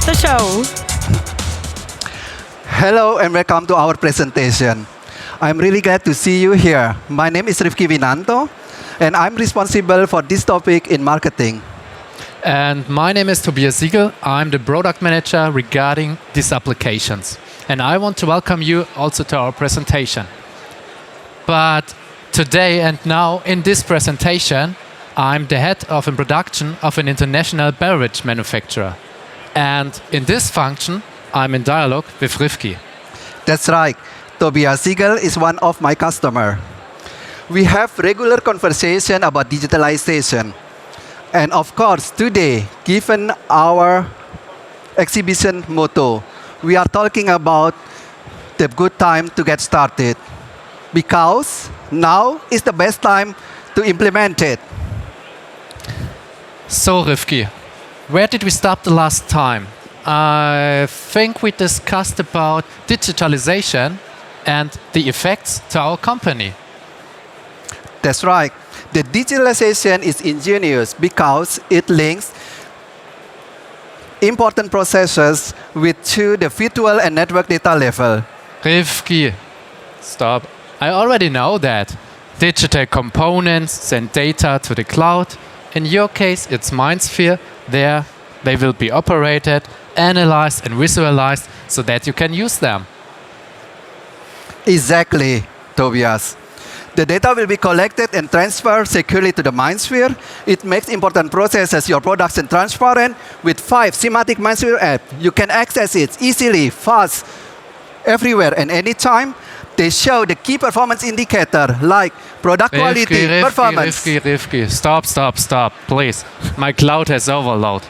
the show. Hello and welcome to our presentation. I'm really glad to see you here. My name is Rifki Winanto, and I'm responsible for this topic in marketing. And my name is Tobias Siegel. I'm the product manager regarding these applications. And I want to welcome you also to our presentation. But today and now in this presentation, I'm the head of production of an international beverage manufacturer. And in this function, I'm in dialogue with Rifki. That's right. Tobias Siegel is one of my customers. We have regular conversation about digitalization. And of course, today, given our exhibition motto, we are talking about the good time to get started. Because now is the best time to implement it. So, Rifki, where did we stop the last time? I think we discussed about digitalization and the effects to our company. That's right. The digitalization is ingenious because it links important processes to the virtual and network data level. Rifki, stop. I already know that. Digital components send data to the cloud. In your case, it's MindSphere. There, they will be operated, analyzed, and visualized so that you can use them. Exactly, Tobias. The data will be collected and transferred securely to the MindSphere. It makes important processes, your production transparent. With 5 SIMATIC MindSphere apps, you can access it easily, fast, everywhere and anytime. They show the key performance indicator like product quality, performance. Rifki, stop, please. My cloud has overload.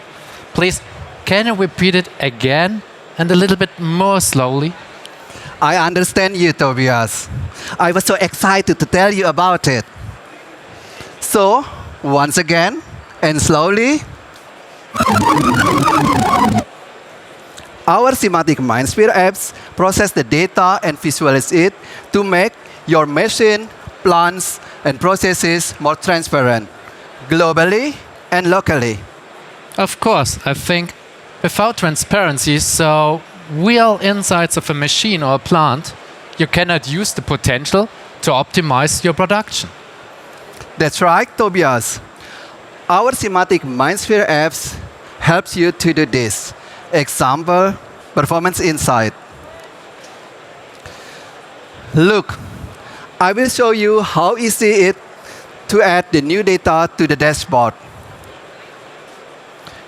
Please, can you repeat it again and a little bit more slowly? I understand you, Tobias. I was so excited to tell you about it. So, once again, and slowly, our SIMATIC MindSphere apps process the data and visualize it to make your machine, plants, and processes more transparent, globally and locally. Of course, I think without transparency, so real insights of a machine or a plant, you cannot use the potential to optimize your production. That's right, Tobias. Our SIMATIC MindSphere apps helps you to do this. Example, performance insight. Look, I will show you how easy it to add the new data to the dashboard.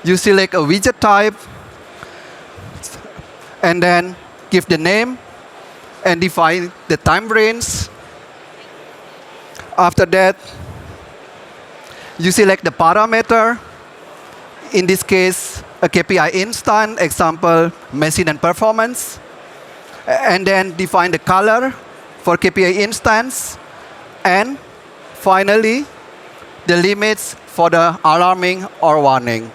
You select a widget type, and then give the name and define the time range. After that, you select the parameter. In this case, a KPI instant, example, machine and performance. And then define the color for KPI instance. And finally, the limits for the alarming or warning.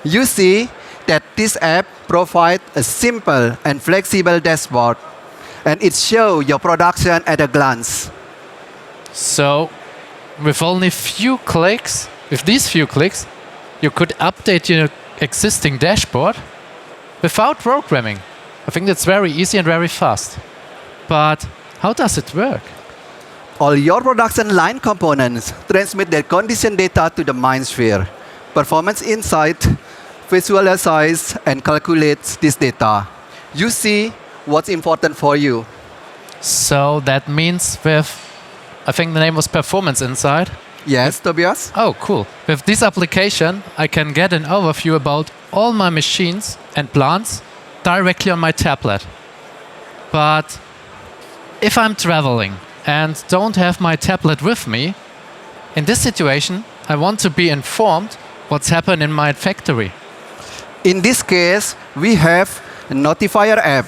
You see that this app provides a simple and flexible dashboard, and it shows your production at a glance. So, with only few clicks, with these few clicks, you could update your existing dashboard without programming. I think that's very easy and very fast. But how does it work? All your production line components transmit their condition data to the MindSphere. Performance Insight visualizes and calculates this data. You see what's important for you. So that means with, I think the name was Performance Insight. Yes, Tobias? Oh, cool. With this application, I can get an overview about all my machines and plants directly on my tablet. But if I'm traveling and don't have my tablet with me, in this situation, I want to be informed what's happened in my factory. In this case, we have a notifier app.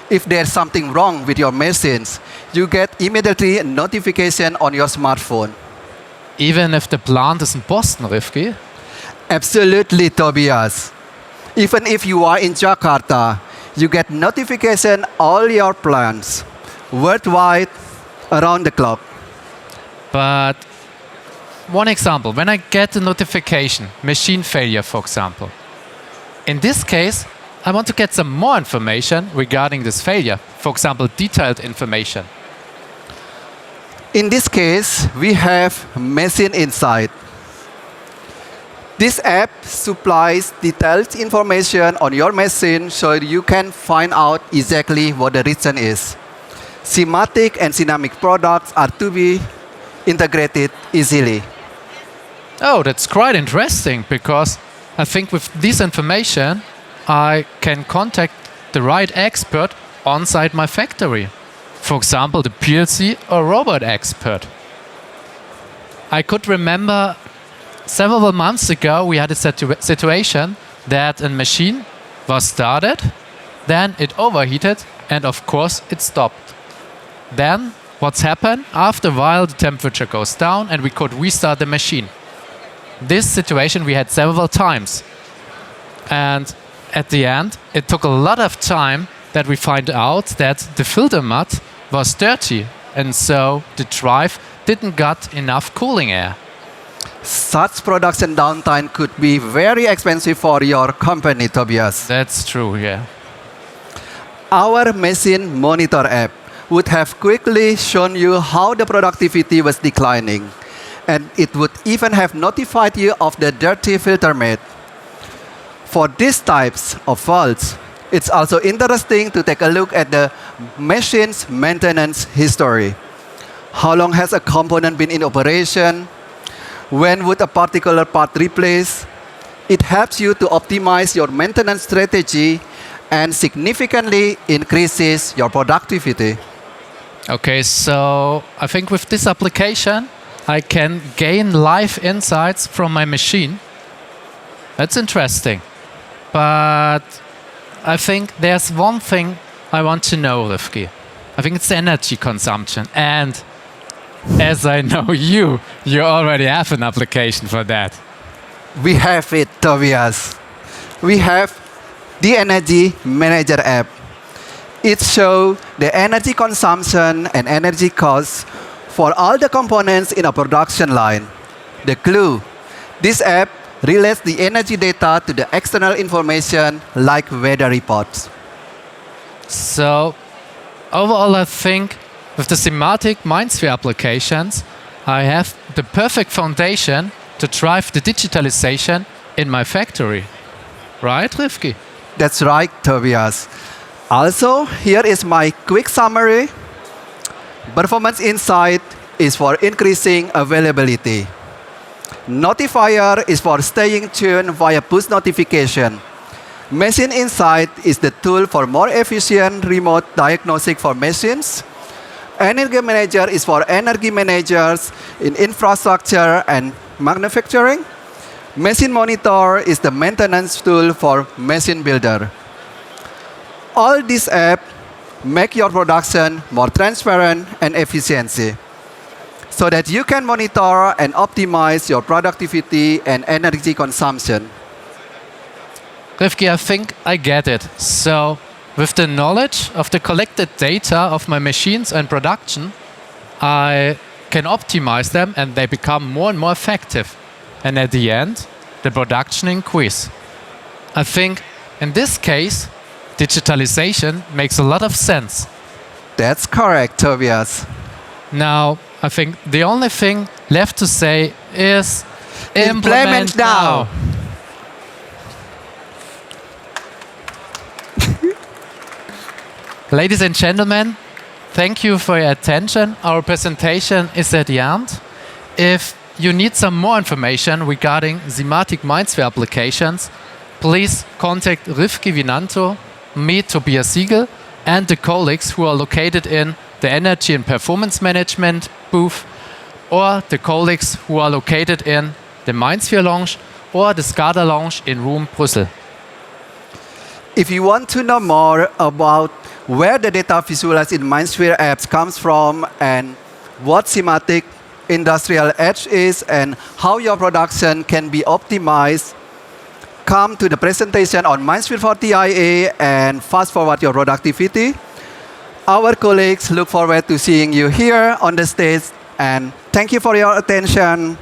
If there's something wrong with your machines, you get immediately a notification on your smartphone. Even if the plant is in Boston, Rifki? Absolutely, Tobias. Even if you are in Jakarta, you get notification all your plants worldwide around the clock. But one example, when I get a notification, machine failure, for example, In this case, I want to get some more information regarding this failure. For example, detailed information. In this case, we have Machine Insight. This app supplies detailed information on your machine so you can find out exactly what the reason is. SIMATIC and dynamic products are to be integrated easily. Oh, that's quite interesting because I think with this information, I can contact the right expert on-site my factory. For example, the PLC or robot expert. I could remember several months ago we had a situation that a machine was started, then it overheated, and of course it stopped. Then what's happened? After a while the temperature goes down and we could restart the machine. This situation we had several times. And at the end, it took a lot of time that we find out that the filter mud was dirty, and so the drive didn't got enough cooling air. Such production downtime could be very expensive for your company, Tobias. That's true, yeah. Our machine monitor app would have quickly shown you how the productivity was declining, and it would even have notified you of the dirty filter mat. For these types of faults, it's also interesting to take a look at the machine's maintenance history. How long has a component been in operation? When would a particular part replace? It helps you to optimize your maintenance strategy and significantly increases your productivity. Okay, so I think with this application, I can gain live insights from my machine. That's interesting. But I think there's one thing I want to know, Rifki. I think it's energy consumption. And as I know you already have an application for that. We have it, Tobias. We have the Energy Manager app. It shows the energy consumption and energy costs for all the components in a production line. The clue: this app relates the energy data to the external information like weather reports. So overall, I think with the SIMATIC MindSphere applications, I have the perfect foundation to drive the digitalization in my factory. Right, Rifki? That's right, Tobias. Also, here is my quick summary. Performance Insight is for increasing availability. Notifier is for staying tuned via push notification. Machine Insight is the tool for more efficient remote diagnostic for machines. Energy Manager is for energy managers in infrastructure and manufacturing. Machine Monitor is the maintenance tool for machine builder. All these apps make your production more transparent and efficiency, so that you can monitor and optimize your productivity and energy consumption. Rifki, I think I get it. So with the knowledge of the collected data of my machines and production, I can optimize them and they become more and more effective. And at the end, the production increase. I think in this case, digitalization makes a lot of sense. That's correct, Tobias. Now, I think the only thing left to say is Implement now. Ladies and gentlemen, thank you for your attention. Our presentation is at the end. If you need some more information regarding SIMATIC MindSphere applications, please contact Rifki Vinanto, me, Tobias Siegel, and the colleagues who are located in the Energy and Performance Management booth, or the colleagues who are located in the MindSphere Lounge or the SCADA Lounge in Room Brussels. If you want to know more about where the data visualized in MindSphere apps comes from and what SIMATIC Industrial Edge is and how your production can be optimized, come to the presentation on MindSphere for TIA and fast forward your productivity. Our colleagues look forward to seeing you here on the stage, and thank you for your attention.